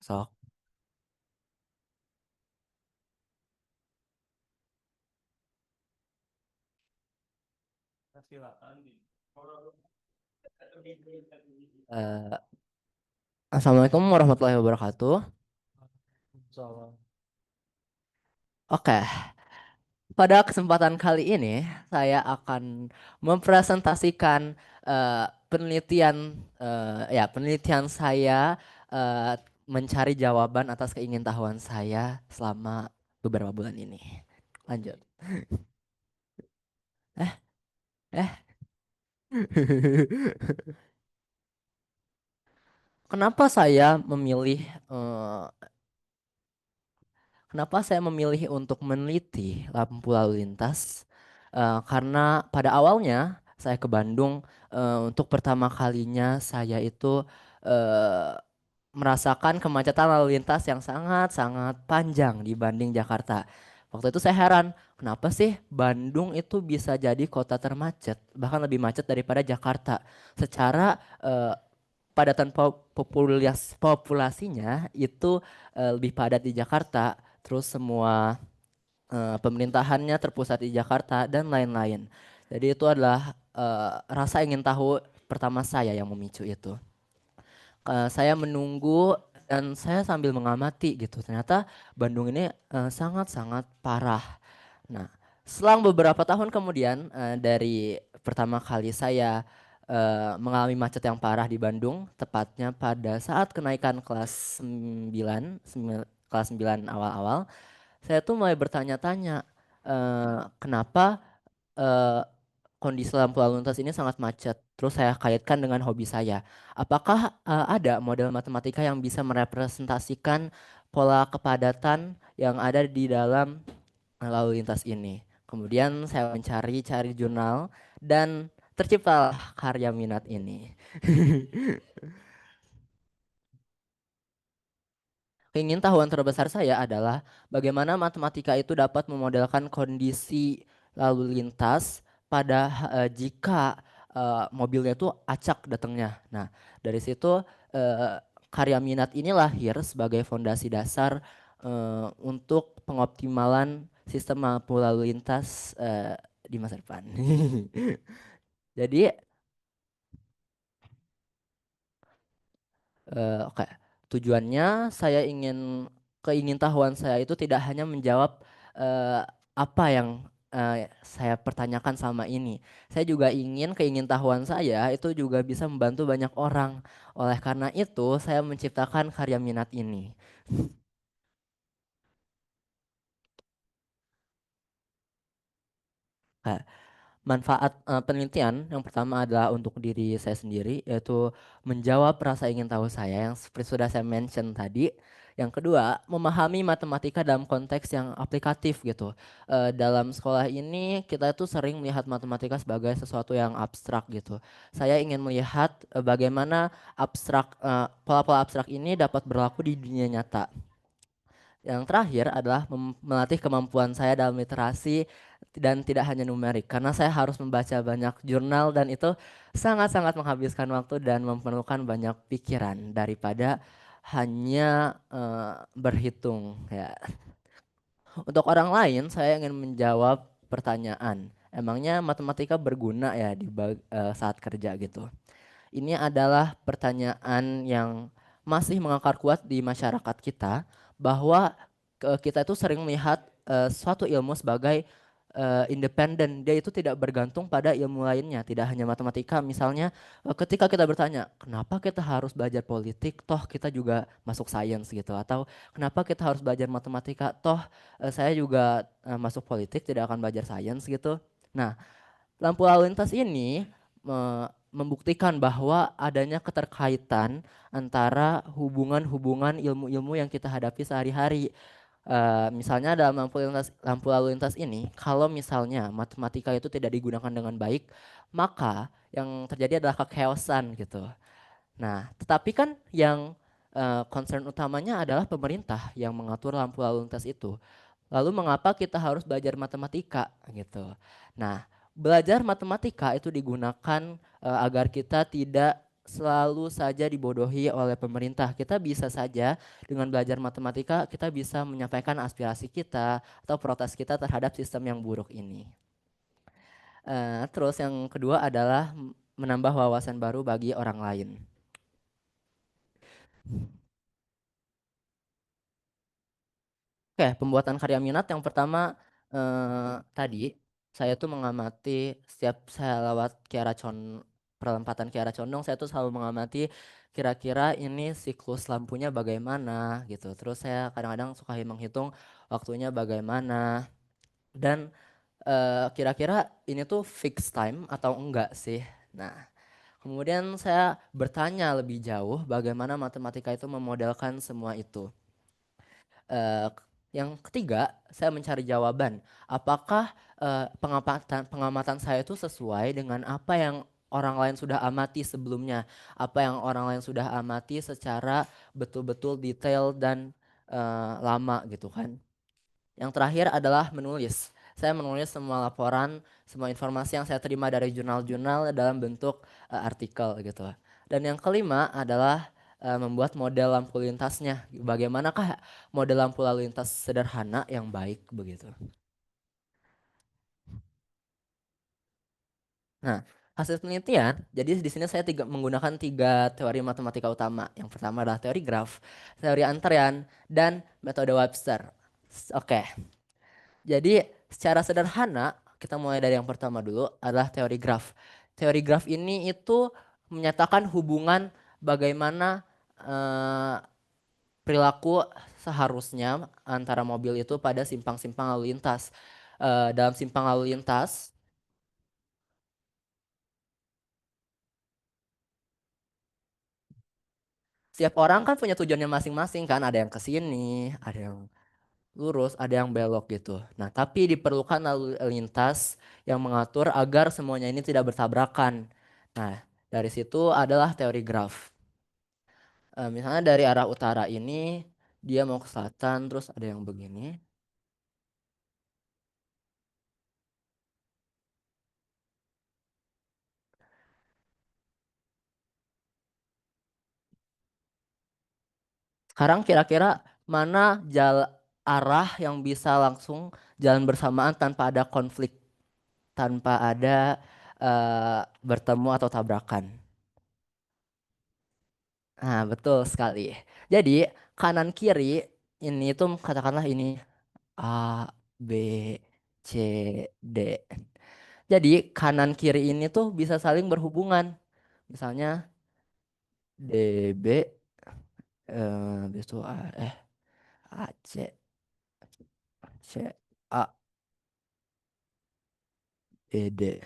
Sok. Eh, Assalamualaikum warahmatullahi wabarakatuh. Oke, pada kesempatan kali ini saya akan mempresentasikan penelitian saya eh, mencari jawaban atas keingintahuan saya selama beberapa bulan ini. Lanjut. Eh, eh. Kenapa saya memilih eh, Kenapa saya memilih untuk meneliti lampu lalu lintas? Karena pada awalnya saya ke Bandung untuk pertama kalinya saya itu eh, merasakan kemacetan lalu lintas yang sangat-sangat panjang dibanding Jakarta. Waktu itu saya heran, kenapa sih Bandung itu bisa jadi kota termacet, bahkan lebih macet daripada Jakarta. Secara padatan populasinya itu lebih padat di Jakarta, terus semua pemerintahannya terpusat di Jakarta dan lain-lain. Jadi itu adalah rasa ingin tahu pertama saya yang memicu itu. Saya menunggu dan saya sambil mengamati gitu. Ternyata Bandung ini sangat-sangat parah. Nah, selang beberapa tahun kemudian dari pertama kali saya mengalami macet yang parah di Bandung, tepatnya pada saat kenaikan kelas 9 awal-awal, saya tuh mulai bertanya-tanya kenapa eh, kondisi lampu lalu lintas ini sangat macet. Terus saya kaitkan dengan hobi saya. Apakah ada model matematika yang bisa merepresentasikan pola kepadatan yang ada di dalam lalu lintas ini? Kemudian saya mencari-cari jurnal dan terciptalah karya minat ini. Keingintahuan terbesar saya adalah bagaimana matematika itu dapat memodelkan kondisi lalu lintas pada jika mobilnya itu acak datangnya. Nah, dari situ karya minat ini lahir sebagai fondasi dasar untuk pengoptimalan sistem lampu lalu lintas di masa depan. Jadi oke, tujuannya saya keingintahuan saya itu tidak hanya menjawab apa yang saya pertanyakan sama ini. Saya juga ingin keingintahuan saya itu juga bisa membantu banyak orang. Oleh karena itu, saya menciptakan karya minat ini. Nah, manfaat penelitian yang pertama adalah untuk diri saya sendiri, yaitu menjawab rasa ingin tahu saya yang seperti sudah saya mention tadi. Yang kedua, memahami matematika dalam konteks yang aplikatif gitu. Dalam sekolah ini kita itu sering melihat matematika sebagai sesuatu yang abstrak gitu. Saya ingin melihat bagaimana pola-pola abstrak ini dapat berlaku di dunia nyata. Yang terakhir adalah melatih kemampuan saya dalam literasi dan tidak hanya numerik karena saya harus membaca banyak jurnal dan itu sangat-sangat menghabiskan waktu dan memerlukan banyak pikiran daripada hanya berhitung ya. Untuk orang lain saya ingin menjawab pertanyaan. Emangnya matematika berguna ya saat kerja gitu. Ini adalah pertanyaan yang masih mengakar kuat di masyarakat kita bahwa kita itu sering melihat suatu ilmu sebagai independen. Dia itu tidak bergantung pada ilmu lainnya, tidak hanya matematika. Misalnya ketika kita bertanya, kenapa kita harus belajar politik? Toh kita juga masuk sains gitu. Atau kenapa kita harus belajar matematika? Toh saya juga masuk politik, tidak akan belajar sains gitu. Nah, lampu lalu lintas ini membuktikan bahwa adanya keterkaitan antara hubungan-hubungan ilmu-ilmu yang kita hadapi sehari-hari. Misalnya dalam lampu lalu lintas ini, kalau misalnya matematika itu tidak digunakan dengan baik, maka yang terjadi adalah kechaosan gitu. Nah, tetapi kan yang concern utamanya adalah pemerintah yang mengatur lampu lalu lintas itu. Lalu mengapa kita harus belajar matematika gitu? Nah, belajar matematika itu digunakan agar kita tidak selalu saja dibodohi oleh pemerintah. Kita bisa saja dengan belajar matematika, kita bisa menyampaikan aspirasi kita atau protes kita terhadap sistem yang buruk ini. Terus yang kedua adalah menambah wawasan baru bagi orang lain. Oke, pembuatan karya minat yang pertama tadi saya tuh mengamati setiap saya lewat perempatan Kiara Condong, saya tuh selalu mengamati kira-kira ini siklus lampunya bagaimana gitu. Terus saya kadang-kadang suka menghitung waktunya bagaimana dan kira-kira ini tuh fixed time atau enggak sih. Nah, kemudian saya bertanya lebih jauh bagaimana matematika itu memodelkan semua itu. Eh, yang ketiga, saya mencari jawaban. Apakah pengamatan pengamatan saya itu sesuai dengan apa yang orang lain sudah amati sebelumnya, apa yang orang lain sudah amati secara betul-betul detail dan lama gitu kan. Yang terakhir adalah menulis. Saya menulis semua laporan, semua informasi yang saya terima dari jurnal-jurnal dalam bentuk artikel gitu. Dan yang kelima adalah membuat model lampu lintasnya. Bagaimanakah model lampu lalu lintas sederhana yang baik begitu. Nah, hasil penelitian, jadi di sini saya menggunakan tiga teori matematika utama. Yang pertama adalah teori graf, teori antrean, dan metode Webster. Oke, jadi secara sederhana kita mulai dari yang pertama dulu adalah teori graf. Teori graf ini itu menyatakan hubungan bagaimana eh, perilaku seharusnya antara mobil itu pada simpang-simpang lalu lintas. Dalam simpang lalu lintas, setiap orang kan punya tujuannya masing-masing kan. Ada yang ke sini, ada yang lurus, ada yang belok gitu. Nah, tapi diperlukan lalu lintas yang mengatur agar semuanya ini tidak bertabrakan. Nah, dari situ adalah teori graf. Misalnya dari arah utara ini dia mau ke selatan, terus ada yang begini. Sekarang kira-kira mana arah yang bisa langsung jalan bersamaan tanpa ada konflik, tanpa ada bertemu atau tabrakan. Nah, betul sekali. Jadi kanan kiri ini tuh katakanlah ini A, B, C, D. Jadi kanan kiri ini tuh bisa saling berhubungan. Misalnya DB habis itu AC, C, A, BD.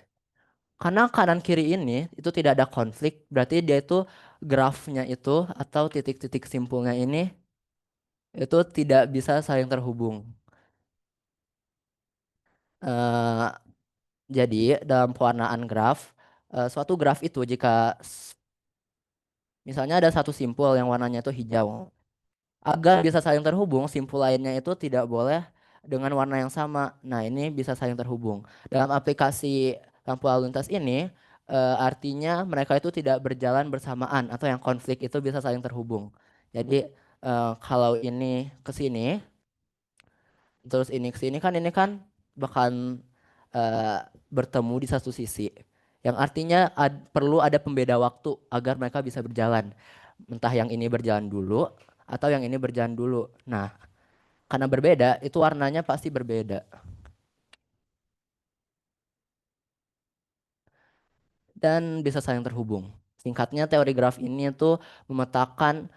Karena kanan kiri ini itu tidak ada konflik, berarti dia itu grafnya itu atau titik-titik simpulnya ini itu tidak bisa saling terhubung. Eh, jadi dalam pewarnaan graf, suatu graf itu jika misalnya ada satu simpul yang warnanya itu hijau, agar bisa saling terhubung, simpul lainnya itu tidak boleh dengan warna yang sama. Nah, ini bisa saling terhubung. Dalam aplikasi lampu lalu lintas ini, artinya mereka itu tidak berjalan bersamaan atau yang konflik itu bisa saling terhubung. Jadi, kalau ini ke sini, terus ini ke sini kan ini kan bahkan eh, bertemu di satu sisi. Yang artinya perlu ada pembeda waktu agar mereka bisa berjalan. Entah yang ini berjalan dulu atau yang ini berjalan dulu. Nah, karena berbeda, itu warnanya pasti berbeda dan bisa saling terhubung. Singkatnya, teori graf ini tuh memetakan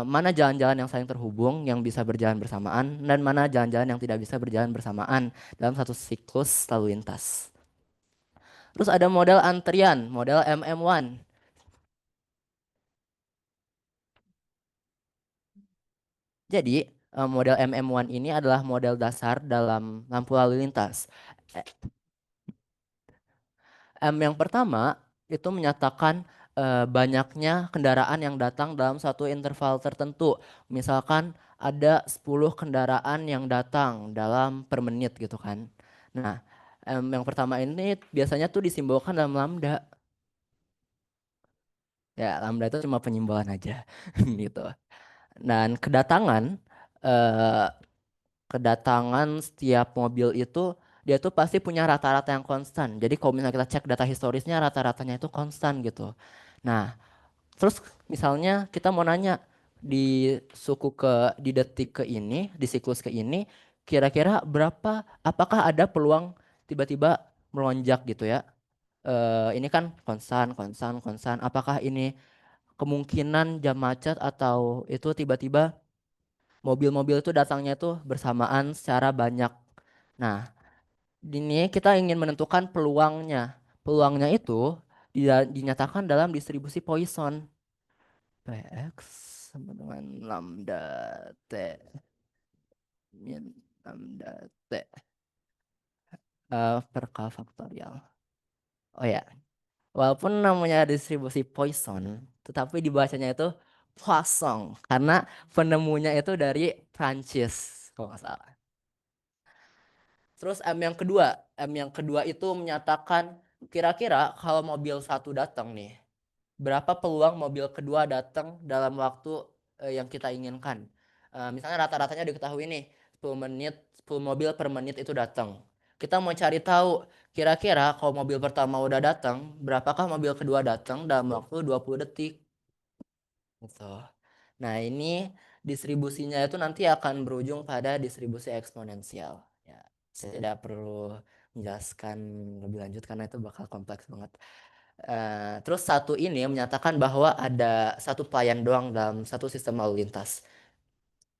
mana jalan-jalan yang saling terhubung yang bisa berjalan bersamaan dan mana jalan-jalan yang tidak bisa berjalan bersamaan dalam satu siklus lalu lintas. Terus ada model antrian, model MM1. Jadi, model MM1 ini adalah model dasar dalam lampu lalu lintas. M yang pertama itu menyatakan banyaknya kendaraan yang datang dalam satu interval tertentu. Misalkan ada 10 kendaraan yang datang dalam per menit gitu kan. Nah, M yang pertama ini biasanya tuh disimbolkan dalam lambda. Ya, lambda itu cuma penyimbolan aja gitu. Dan eh, kedatangan setiap mobil itu dia tuh pasti punya rata-rata yang konstan. Jadi kalau misalnya kita cek data historisnya rata-ratanya itu konstan gitu. Nah, terus misalnya kita mau nanya di di detik ke ini, di siklus ke ini, kira-kira berapa, apakah ada peluang tiba-tiba melonjak gitu ya? Ini kan konstan, konstan, konstan. Apakah ini kemungkinan jam macet atau itu tiba-tiba mobil-mobil itu datangnya itu bersamaan secara banyak. Nah, ini kita ingin menentukan peluangnya. Peluangnya itu dinyatakan dalam distribusi Poisson. Px sama dengan lambda t min lambda t per k faktorial. Oh ya, walaupun namanya distribusi Poisson, tetapi dibacanya itu Poisson karena penemunya itu dari Prancis, kalau nggak salah. Terus M yang kedua itu menyatakan kira-kira kalau mobil satu datang nih, berapa peluang mobil kedua datang dalam waktu yang kita inginkan. Misalnya rata-ratanya diketahui nih 10 menit, 10 mobil per menit itu datang. Kita mau cari tahu kira-kira kalau mobil pertama udah datang, berapakah mobil kedua datang dalam waktu 20 detik. Gitu. Nah, ini distribusinya itu nanti akan berujung pada distribusi eksponensial. Ya, saya tidak perlu menjelaskan lebih lanjut karena itu bakal kompleks banget. Terus satu ini menyatakan bahwa ada satu pelayan doang dalam satu sistem lalu lintas.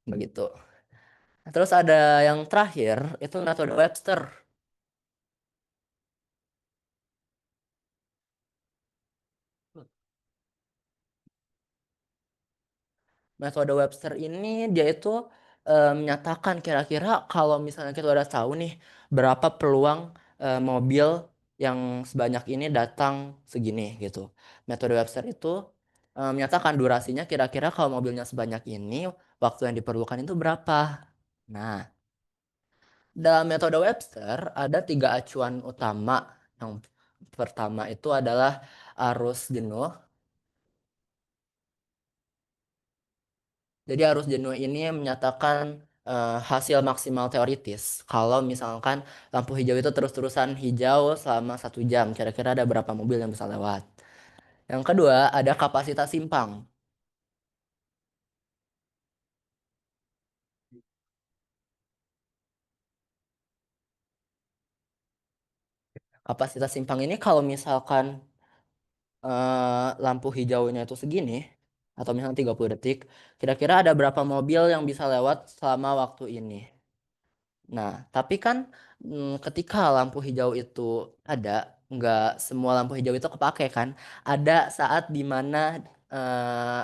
Begitu. Terus ada yang terakhir, itu metode Webster. Metode Webster ini dia itu menyatakan kira-kira kalau misalnya kita udah tahu nih berapa peluang mobil yang sebanyak ini datang segini gitu. Metode Webster itu menyatakan durasinya kira-kira kalau mobilnya sebanyak ini waktu yang diperlukan itu berapa. Nah, dalam metode Webster ada tiga acuan utama. Yang pertama itu adalah arus jenuh. Jadi arus jenuh ini menyatakan hasil maksimal teoritis. Kalau misalkan lampu hijau itu terus-terusan hijau selama 1 jam, kira-kira ada berapa mobil yang bisa lewat. Yang kedua ada kapasitas simpang. Kapasitas simpang ini kalau misalkan lampu hijaunya itu segini, atau misalnya 30 detik, kira-kira ada berapa mobil yang bisa lewat selama waktu ini. Nah, tapi kan ketika lampu hijau itu ada, nggak semua lampu hijau itu kepake kan. Ada saat di mana eh,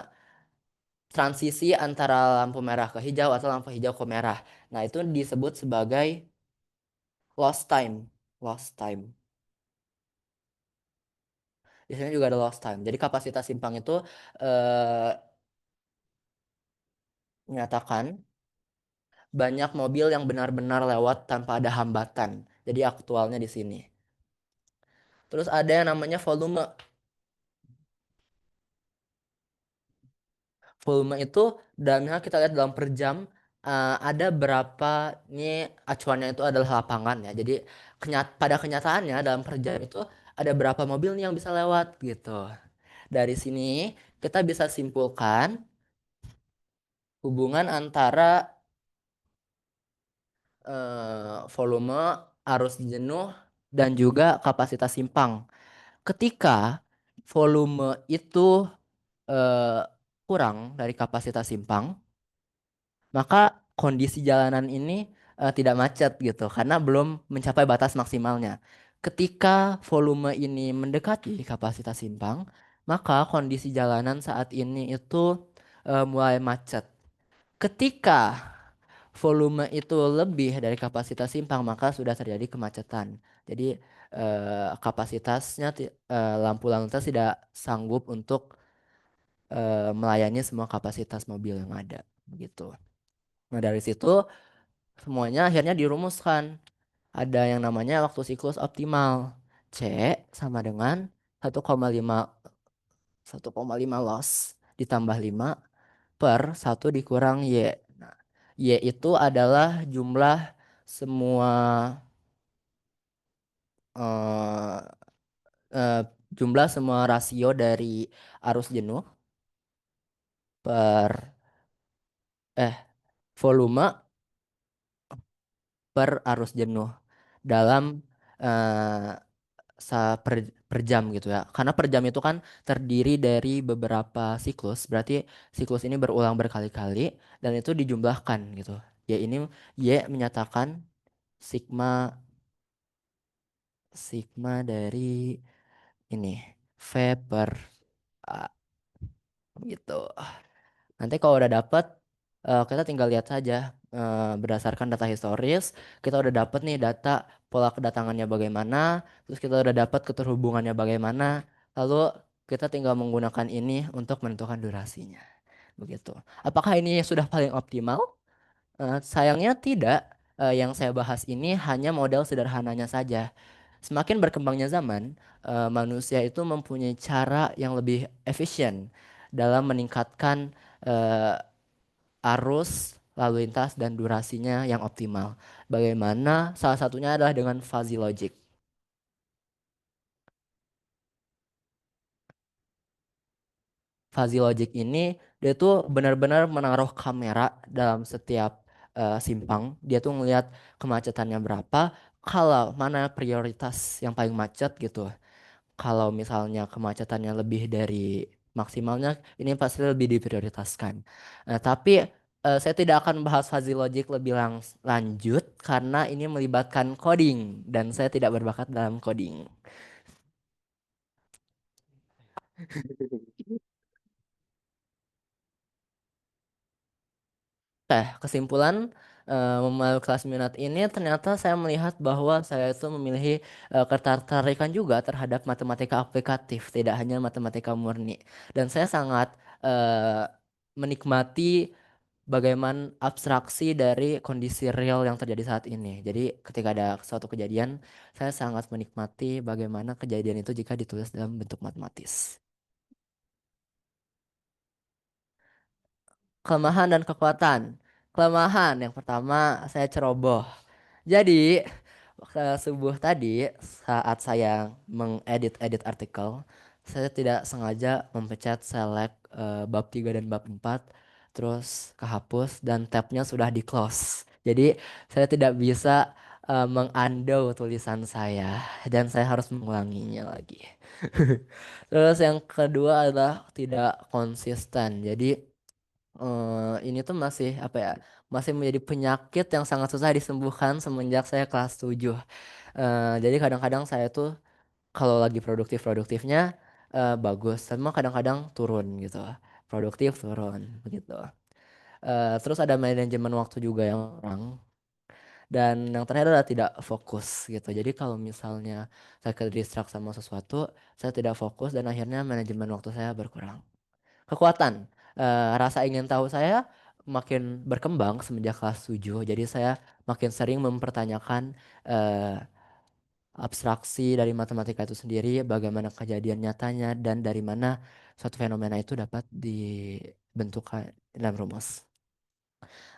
transisi antara lampu merah ke hijau atau lampu hijau ke merah. Nah, itu disebut sebagai lost time. Lost time. Di sini juga ada lost time. Jadi kapasitas simpang itu eh, menyatakan banyak mobil yang benar-benar lewat tanpa ada hambatan. Jadi aktualnya di sini. Terus ada yang namanya volume. Volume itu dalam misalnya kita lihat dalam per jam ada berapa ini acuannya itu adalah lapangan ya. Jadi pada kenyataannya dalam per jam itu ada berapa mobil nih yang bisa lewat gitu. Dari sini kita bisa simpulkan hubungan antara volume, arus jenuh, dan juga kapasitas simpang. Ketika volume itu eh, kurang dari kapasitas simpang, maka kondisi jalanan ini tidak macet gitu karena belum mencapai batas maksimalnya. Ketika volume ini mendekati kapasitas simpang, maka kondisi jalanan saat ini itu mulai macet. Ketika volume itu lebih dari kapasitas simpang, maka sudah terjadi kemacetan. Jadi kapasitasnya lampu lalu lintas tidak sanggup untuk melayani semua kapasitas mobil yang ada, begitu. Nah, dari situ semuanya akhirnya dirumuskan. Ada yang namanya waktu siklus optimal. C sama dengan 1,5 1,5 los ditambah 5 per 1 dikurang Y. Nah, Y itu adalah jumlah semua eh, eh, jumlah semua rasio dari arus jenuh per volume per arus jenuh dalam eh, per jam gitu ya. Karena per jam itu kan terdiri dari beberapa siklus, berarti siklus ini berulang berkali-kali dan itu dijumlahkan gitu. Y ini Y menyatakan sigma sigma dari ini V per A gitu. Nanti kalau udah dapet kita tinggal lihat saja berdasarkan data historis kita udah dapet nih data pola kedatangannya bagaimana, terus kita udah dapet keterhubungannya bagaimana, lalu kita tinggal menggunakan ini untuk menentukan durasinya. Begitu. Apakah ini sudah paling optimal? Sayangnya tidak. Yang saya bahas ini hanya model sederhananya saja. Semakin berkembangnya zaman, manusia itu mempunyai cara yang lebih efisien dalam meningkatkan eh, arus lalu lintas dan durasinya yang optimal. Bagaimana? Salah satunya adalah dengan fuzzy logic. Fuzzy logic ini dia tuh benar-benar menaruh kamera dalam setiap simpang. Dia tuh ngelihat kemacetannya berapa, kalau mana prioritas yang paling macet gitu. Kalau misalnya kemacetannya lebih dari maksimalnya, ini pasti lebih diprioritaskan. Tapi saya tidak akan bahas fuzzy logic lebih lanjut karena ini melibatkan coding dan saya tidak berbakat dalam coding. Kesimpulan melalui kelas minat ini ternyata saya melihat bahwa saya itu memiliki ketertarikan juga terhadap matematika aplikatif, tidak hanya matematika murni. Dan saya sangat eh, menikmati bagaimana abstraksi dari kondisi real yang terjadi saat ini. Jadi ketika ada suatu kejadian, saya sangat menikmati bagaimana kejadian itu jika ditulis dalam bentuk matematis. Kelemahan dan kekuatan. Kelemahan yang pertama saya ceroboh. Jadi ke subuh tadi saat saya mengedit-edit artikel, saya tidak sengaja memencet select bab 3 dan bab 4 terus kehapus dan tabnya sudah di close. Jadi saya tidak bisa mengundo tulisan saya dan saya harus mengulanginya lagi. Terus yang kedua adalah tidak konsisten. Jadi ini tuh masih apa ya? Masih menjadi penyakit yang sangat susah disembuhkan semenjak saya kelas 7. Jadi kadang-kadang saya tuh kalau lagi produktif-produktifnya bagus, sama kadang-kadang turun gitu. Produktif turun begitu. Terus ada manajemen waktu juga yang kurang. Dan yang terakhir adalah tidak fokus gitu. Jadi kalau misalnya saya ke distract sama sesuatu, saya tidak fokus dan akhirnya manajemen waktu saya berkurang. Kekuatan. Rasa ingin tahu saya makin berkembang semenjak kelas 7. Jadi saya makin sering mempertanyakan eh, abstraksi dari matematika itu sendiri, bagaimana kejadian nyatanya, dan dari mana suatu fenomena itu dapat dibentukkan dalam rumus.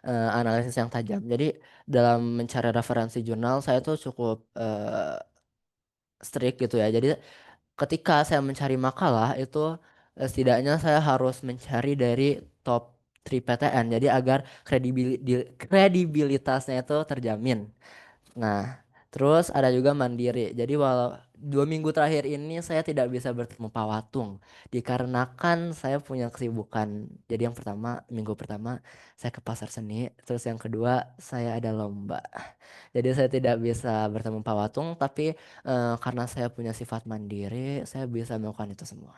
Analisis yang tajam. Jadi dalam mencari referensi jurnal, saya tuh cukup strict gitu ya. Jadi ketika saya mencari makalah itu setidaknya saya harus mencari dari top 3 PTN jadi agar kredibilitasnya itu terjamin. Nah, terus ada juga mandiri. Jadi walau 2 minggu terakhir ini saya tidak bisa bertemu Pak Watung dikarenakan saya punya kesibukan. Jadi yang pertama, minggu pertama saya ke pasar seni, terus yang kedua saya ada lomba. Jadi saya tidak bisa bertemu Pak Watung, tapi karena saya punya sifat mandiri, saya bisa melakukan itu semua.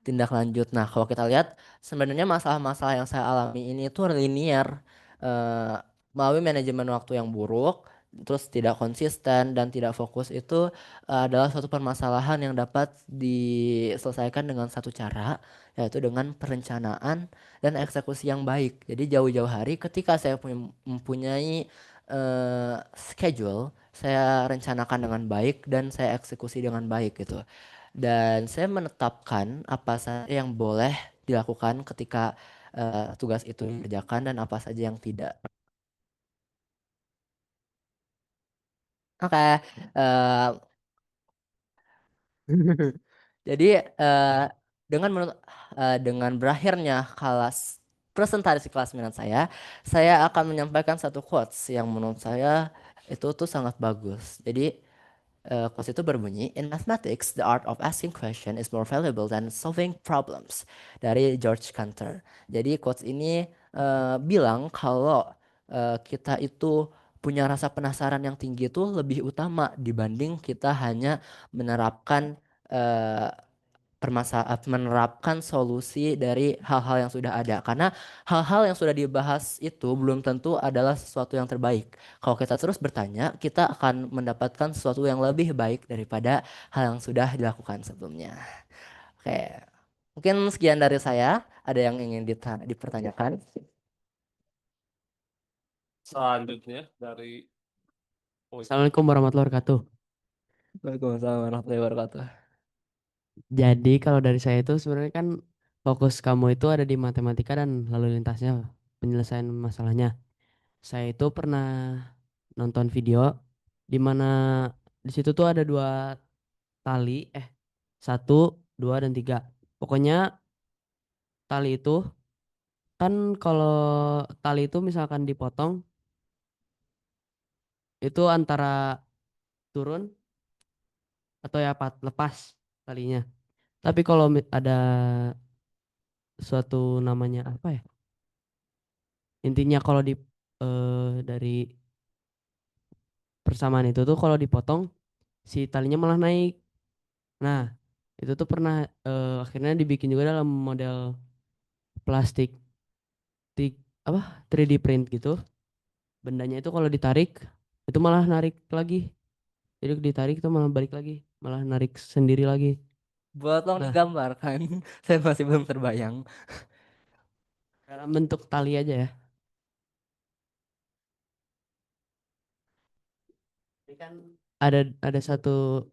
Tindak lanjut. Nah, kalau kita lihat sebenarnya masalah-masalah yang saya alami ini itu linear. Eh, Melalui manajemen waktu yang buruk, terus tidak konsisten dan tidak fokus itu adalah suatu permasalahan yang dapat diselesaikan dengan satu cara, yaitu dengan perencanaan dan eksekusi yang baik. Jadi jauh-jauh hari ketika saya mempunyai schedule, saya rencanakan dengan baik dan saya eksekusi dengan baik gitu. Dan saya menetapkan apa saja yang boleh dilakukan ketika tugas itu dikerjakan dan apa saja yang tidak. Oke, eh, jadi dengan berakhirnya kelas presentasi kelas minat saya akan menyampaikan satu quotes yang menurut saya itu tuh sangat bagus. Jadi quotes itu berbunyi, In mathematics, the art of asking question is more valuable than solving problems. Dari George Cantor. Jadi quotes ini bilang kalau kita itu punya rasa penasaran yang tinggi itu lebih utama dibanding kita hanya menerapkan eh, menerapkan solusi dari hal-hal yang sudah ada. Karena hal-hal yang sudah dibahas itu belum tentu adalah sesuatu yang terbaik. Kalau kita terus bertanya, kita akan mendapatkan sesuatu yang lebih baik daripada hal yang sudah dilakukan sebelumnya. Oke, mungkin sekian dari saya. Ada yang ingin dipertanyakan? Selanjutnya dari Assalamualaikum warahmatullahi wabarakatuh. Waalaikumsalam warahmatullahi wabarakatuh. Jadi kalau dari saya itu sebenarnya kan fokus kamu itu ada di matematika dan lalu lintasnya, penyelesaian masalahnya. Saya itu pernah nonton video di mana di situ tuh ada dua tali, satu, dua, dan tiga. Pokoknya tali itu kan kalau tali itu misalkan dipotong itu antara turun atau ya lepas talinya. Tapi kalau ada suatu namanya apa ya? Intinya kalau dari persamaan itu tuh kalau dipotong si talinya malah naik. Nah, itu tuh pernah akhirnya dibikin juga dalam model plastik tik apa 3D print gitu. Bendanya itu kalau ditarik itu malah narik lagi. Jadi ditarik itu malah balik lagi, malah narik sendiri lagi. Buat tolong Nah, digambarkan. Saya masih belum terbayang. dalam bentuk tali aja ya. Ini kan ada satu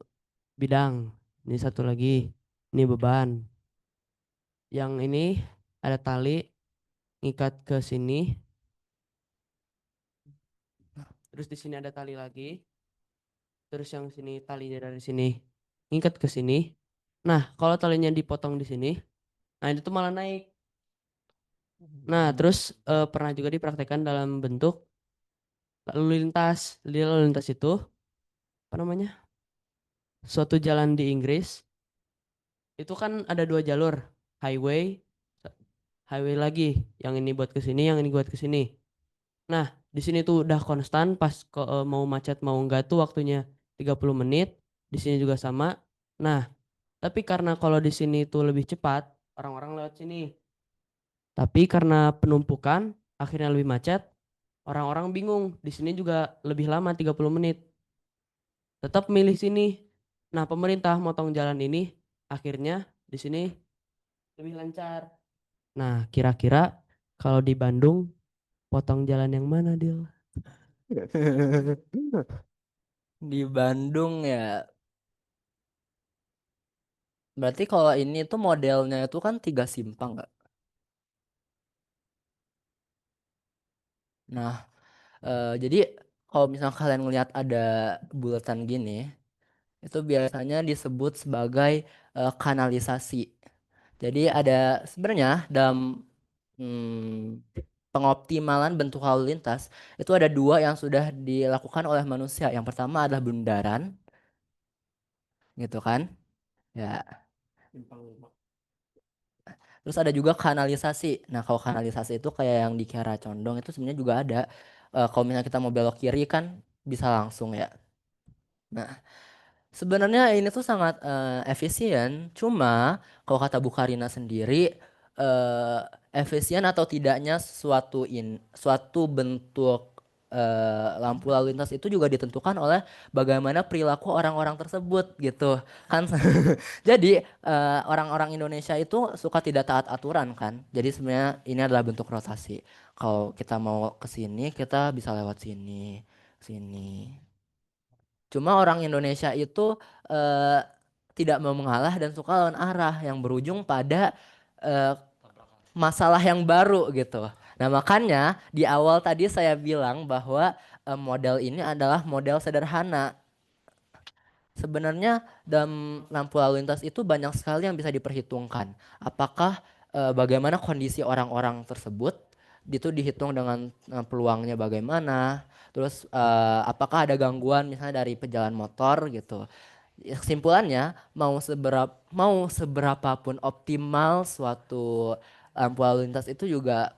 bidang, ini satu lagi, ini beban. Yang ini ada tali ngikat ke sini, terus di sini ada tali lagi, terus yang sini talinya dari sini ngikat ke sini. Nah, kalau talinya dipotong di sini, nah itu tuh malah naik. Nah, terus pernah juga dipraktekkan dalam bentuk lalu lintas. Di lalu lintas itu apa namanya? Suatu jalan di Inggris itu kan ada dua jalur, highway, highway lagi. Yang ini buat ke sini, yang ini buat ke sini. Nah, di sini tuh udah konstan pas mau macet mau enggak tuh waktunya 30 menit. Di sini juga sama. Nah, tapi karena kalau di sini tuh lebih cepat, orang-orang lewat sini. Tapi karena penumpukan akhirnya lebih macet, orang-orang bingung. Di sini juga lebih lama 30 menit. Tetap milih sini. Nah, pemerintah motong jalan ini akhirnya di sini lebih lancar. Nah, kira-kira kalau di Bandung potong jalan yang mana, Dil? Di Bandung ya. Berarti kalau ini tuh modelnya itu kan tiga simpang nggak? Nah, jadi kalau misalnya kalian ngelihat ada bulatan gini, itu biasanya disebut sebagai kanalisasi. Jadi ada sebenarnya dalam pengoptimalan bentuk lalu lintas itu ada dua yang sudah dilakukan oleh manusia. Yang pertama adalah bundaran, gitu kan? Ya. Terus ada juga kanalisasi. Nah, kalau kanalisasi itu kayak yang di Kiara Condong itu sebenarnya juga ada. Kalau misalnya kita mau belok kiri kan bisa langsung ya. Nah, sebenarnya ini tuh sangat efisien. Cuma kalau kata Bu Karina sendiri, efisien atau tidaknya suatu bentuk lampu lalu lintas itu juga ditentukan oleh bagaimana perilaku orang-orang tersebut gitu kan. Jadi orang-orang Indonesia itu suka tidak taat aturan kan. Jadi sebenarnya ini adalah bentuk rotasi. Kalau kita mau ke sini, kita bisa lewat sini, sini. Cuma orang Indonesia itu eh, tidak mau mengalah dan suka lawan arah yang berujung pada eh, masalah yang baru gitu. Nah, makanya di awal tadi saya bilang bahwa model ini adalah model sederhana. Sebenarnya dalam lampu lalu lintas itu banyak sekali yang bisa diperhitungkan. Apakah bagaimana kondisi orang-orang tersebut itu dihitung dengan peluangnya bagaimana. Terus apakah ada gangguan misalnya dari pejalan motor gitu. Ya, kesimpulannya mau seberapa pun optimal suatu lampu lalu lintas itu juga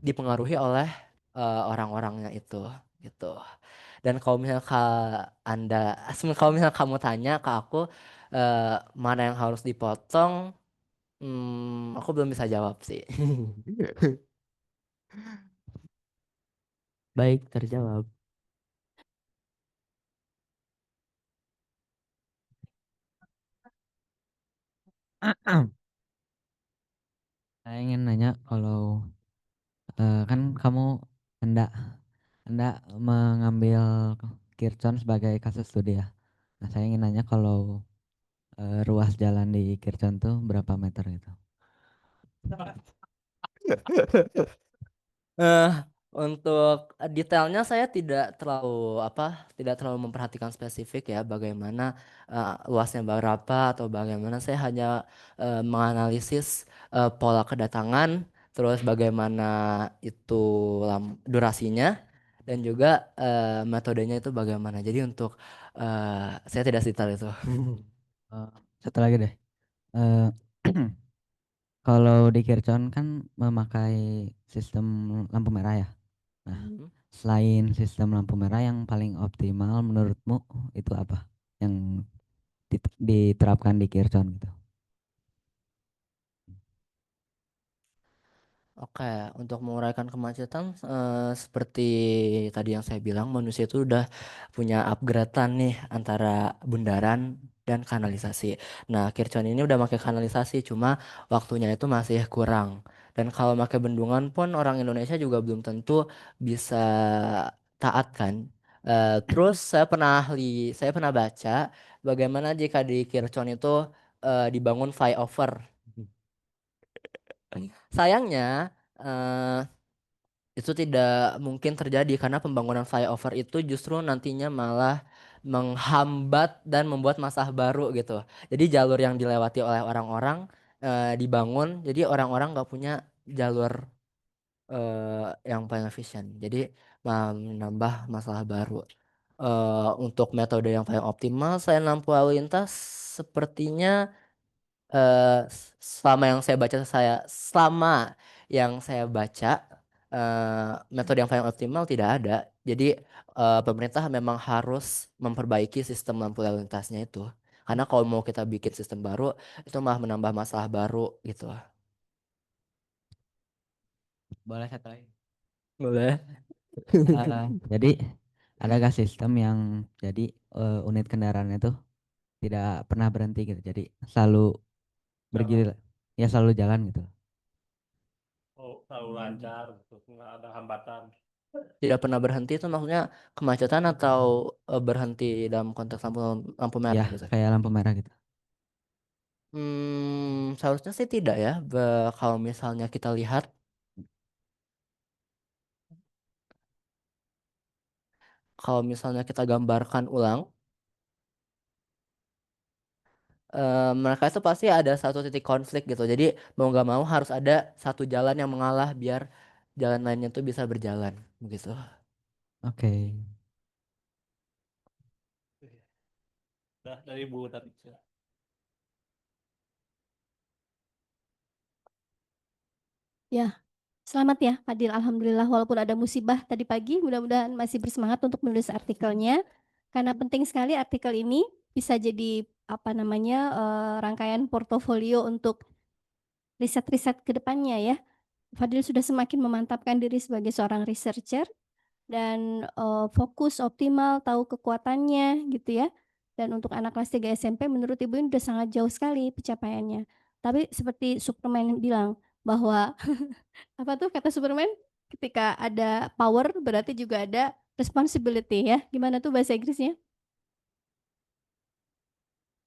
dipengaruhi oleh orang-orangnya itu gitu. Dan kalau misalnya Anda, kalau misalnya kamu tanya ke aku mana yang harus dipotong, aku belum bisa jawab sih. Baik, terjawab. Saya ingin nanya kalau kan kamu hendak hendak mengambil Kirchhoff sebagai kasus studi ya. Nah, saya ingin nanya kalau ruas jalan di Kirchhoff tuh berapa meter gitu? Eh, untuk detailnya saya tidak terlalu memperhatikan spesifik ya bagaimana luasnya berapa atau bagaimana. Saya hanya menganalisis pola kedatangan, terus bagaimana itu durasinya dan juga metodenya itu bagaimana. Jadi untuk saya tidak detail itu. Eh, Satu lagi deh. Eh, Kalau di Kirchhoff kan memakai sistem lampu merah ya. Nah, Hmm. selain sistem lampu merah yang paling optimal menurutmu itu apa? Yang diterapkan di Kirchhoff gitu. Oke, untuk menguraikan kemacetan seperti tadi yang saya bilang, manusia itu udah punya upgradean nih antara bundaran dan kanalisasi. Nah, Kircon ini udah pakai kanalisasi, cuma waktunya itu masih kurang. Dan kalau pakai bendungan pun orang Indonesia juga belum tentu bisa taat kan. Terus saya pernah baca bagaimana jika di Kircon itu dibangun flyover. Sayangnya eh, itu tidak mungkin terjadi karena pembangunan flyover itu justru nantinya malah menghambat dan membuat masalah baru gitu. Jadi jalur yang dilewati oleh orang-orang dibangun, jadi orang-orang nggak punya jalur yang paling efisien. Jadi malah menambah masalah baru. Untuk metode yang paling optimal selain lampu lalu lintas, sepertinya selama yang saya baca metode yang paling optimal tidak ada. Jadi pemerintah memang harus memperbaiki sistem lampu lalu lintasnya itu. Karena kalau mau kita bikin sistem baru itu malah menambah masalah baru gitu. Boleh satu lagi. Boleh. Jadi adakah sistem yang jadi unit kendaraan itu tidak pernah berhenti gitu. Jadi selalu bergilir, ya selalu jalan gitu. Oh, tahu lancar gitu, nggak ada hambatan. Tidak pernah berhenti itu maksudnya kemacetan atau berhenti dalam konteks lampu lampu Ya, merah gitu. kayak lampu merah gitu. Seharusnya sih tidak ya. Kalau misalnya kita lihat, kalau misalnya kita gambarkan ulang, mereka itu pasti ada satu titik konflik gitu. Jadi mau nggak mau harus ada satu jalan yang mengalah biar jalan lainnya tuh bisa berjalan begitu. Oke. Dah dari Bu tadi. Ya, selamat ya Fadil. Alhamdulillah walaupun ada musibah tadi pagi, mudah-mudahan masih bersemangat untuk menulis artikelnya. Karena penting sekali artikel ini bisa jadi apa namanya rangkaian portofolio untuk riset-riset ke depannya ya. Fadil sudah semakin memantapkan diri sebagai seorang researcher dan fokus optimal, tahu kekuatannya gitu ya. Dan untuk anak kelas 3 SMP menurut Ibu ini udah sangat jauh sekali pencapaiannya. Tapi seperti Superman bilang bahwa apa tuh kata Superman? Ketika ada power berarti juga ada responsibility ya. Gimana tuh bahasa Inggrisnya?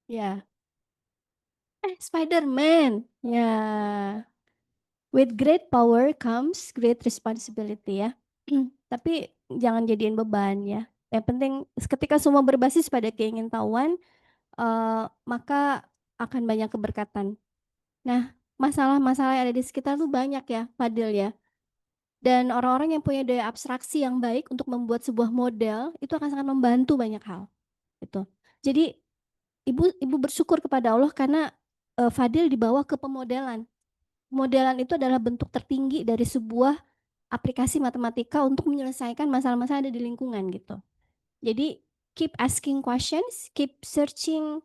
Ya. Spider-Man. Ya. With great power comes great responsibility ya. Tapi jangan jadiin beban ya. Yang penting ketika semua berbasis pada keingintahuan, maka akan banyak keberkatan. Nah, masalah-masalah yang ada di sekitar tuh banyak ya, Fadil ya. Dan orang-orang yang punya daya abstraksi yang baik untuk membuat sebuah model itu akan sangat membantu banyak hal. Gitu. Jadi ibu bersyukur kepada Allah karena Fadil dibawa ke pemodelan. Pemodelan itu adalah bentuk tertinggi dari sebuah aplikasi matematika untuk menyelesaikan masalah-masalah yang ada di lingkungan gitu. Jadi keep asking questions, keep searching,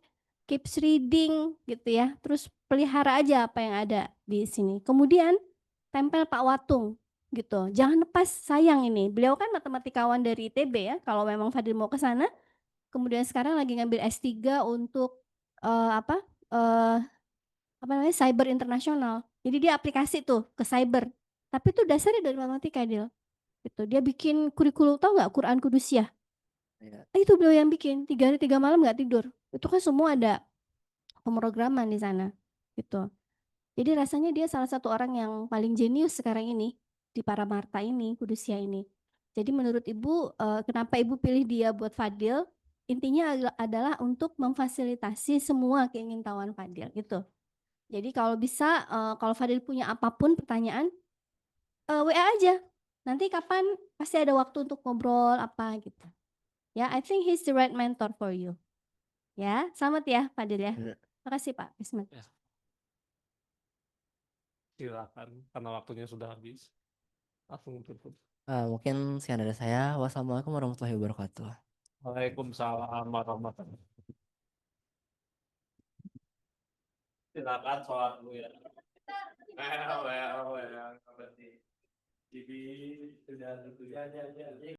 keep reading gitu ya. Terus pelihara aja apa yang ada di sini. Kemudian tempel Pak Watung gitu. Jangan lepas, sayang ini. Beliau kan matematikawan dari ITB ya. Kalau memang Fadil mau ke sana, kemudian sekarang lagi ngambil S3 untuk apa? eh, apa namanya? Cyber internasional. Jadi dia aplikasi tuh ke cyber. Tapi itu dasarnya dari matematika, Dil. Gitu. Dia bikin kurikulum, tahu nggak Quran Kudusiah? Iya. Itu beliau yang bikin 3 hari 3 malam nggak tidur. Itu kan semua ada pemrograman di sana gitu. Jadi rasanya dia salah satu orang yang paling jenius sekarang ini di para Marta ini, Kudusia ini. Jadi menurut Ibu, kenapa Ibu pilih dia buat Fadil? Intinya adalah untuk memfasilitasi semua keingintahuan Fadil gitu. Jadi kalau bisa, kalau Fadil punya apapun pertanyaan, WA aja. Nanti kapan pasti ada waktu untuk ngobrol apa gitu. Ya, I think he's the right mentor for you. Ya, selamat ya Fadil ya. Iya. Makasih Pak Bismat. Silakan karena waktunya sudah habis. Langsung tutup. Mungkin sekian dari saya. Wassalamualaikum warahmatullahi wabarakatuh. Waalaikumsalam warahmatullahi wabarakatuh. Silakan sholat dulu ya. Well. Jadi sudah ya.